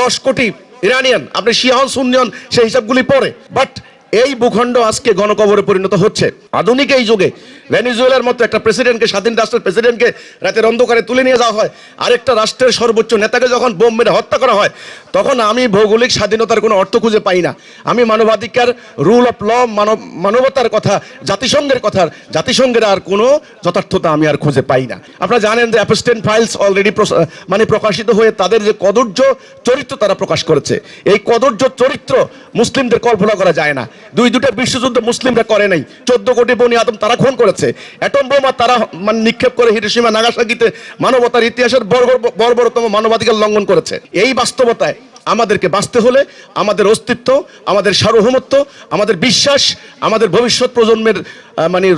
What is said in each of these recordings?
10 কোটি ইরানিয়ান, আপনি শিয়া হন সুন্নি হন সেই হিসাবগুলি পড়ে। বাট এই ভূখণ্ড আজকে গণকবরে পরিণত হচ্ছে। আধুনিক এই যুগে ভেনেজুয়েলার মতো একটা প্রেসিডেন্টকে, স্বাধীন রাষ্ট্রের প্রেসিডেন্টকে রাতের অন্ধকারে তুলে নিয়ে যাওয়া হয়, আরেকটা রাষ্ট্রের সর্বোচ্চ নেতাকে যখন বোম মেরে হত্যা করা হয়, তখন আমি ভৌগোলিক স্বাধীনতার কোনো অর্থ খুঁজে পাই না। আমি মানবাধিকার, রুল অফ ল, মানবতার কথা, জাতিসংঘের কথা, জাতিসংঘের আর কোনো যথার্থতা আমি আর খুঁজে পাই না। আপনারা জানেন যে অ্যাপস্টেন ফাইলস অলরেডি প্রকাশিত হয়ে তাদের যে কদর্য চরিত্র তারা প্রকাশ করেছে। এই কদর্য চরিত্র মুসলিমদের কল্পনা করা যায় না। দুইটা বিশ্বযুদ্ধ মুসলিমরা করে নাই। 14 কোটি বনি আদম তারা খুন করেছে। অ্যাটম বোমা তারা নিক্ষেপ করে হিরোশিমা নাগাসাকিতে মানবতার ইতিহাসের বর্বরতম মানবাধিকার লঙ্ঘন করেছে। এই বাস্তবতায় আমাদেরকে বাঁচতে হলে আমাদের অস্তিত্ব, আমাদের সার্বভৌমত্ব, আমাদের বিশ্বাস, আমাদের ভবিষ্যৎ প্রজন্মের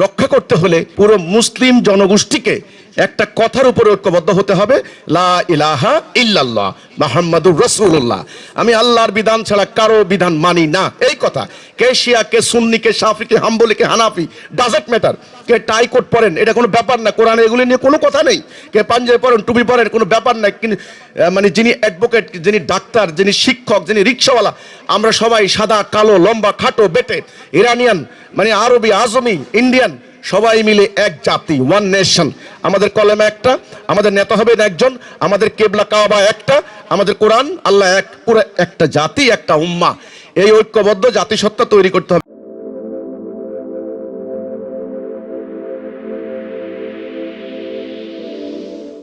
রক্ষা করতে হলে পুরো মুসলিম জনগোষ্ঠীকে একটা কথার উপরে ঐক্যবদ্ধ হতে হবে, লা ইলাহা ইল্লাল্লাহ মুহাম্মাদুর রাসূলুল্লাহ। আমি আল্লাহর বিধান ছাড়া কারো বিধান মানি না। এই কথা কে শিয়া, কে সুন্নি, কে শাফি, কে হাম্বলি, কে হানাফি, ডাজন্ট ম্যাটার। কে টাই কোট পরেন, এটা কোনো ব্যাপার না। কোরআনে এগুলি নিয়ে কোনো কথা নেই। কে পাঞ্জাবি পরেন, টুপি পরেন, কোনো ব্যাপার নাই। যিনি অ্যাডভোকেট, যিনি ডাক্তার, যিনি শিক্ষক, যিনি রিক্সাওয়ালা, আমরা সবাই সাদা, কালো, লম্বা, খাটো, বেটে, ইরানিয়ান, আরবি, আজমি, ইন্ডিয়ান, সবাই মিলে এক জাতি, ওয়ান নেশন। আমাদের কলেমা একটা, আমাদের নেতা হবেন একজন, আমাদের কেবলা কাবা একটা, আমাদের কোরআন, আল্লাহ এক, পুরো একটা জাতি, একটা উম্মাহ। এই ঐক্যবদ্ধ জাতিসত্তা তৈরি করতে হবে।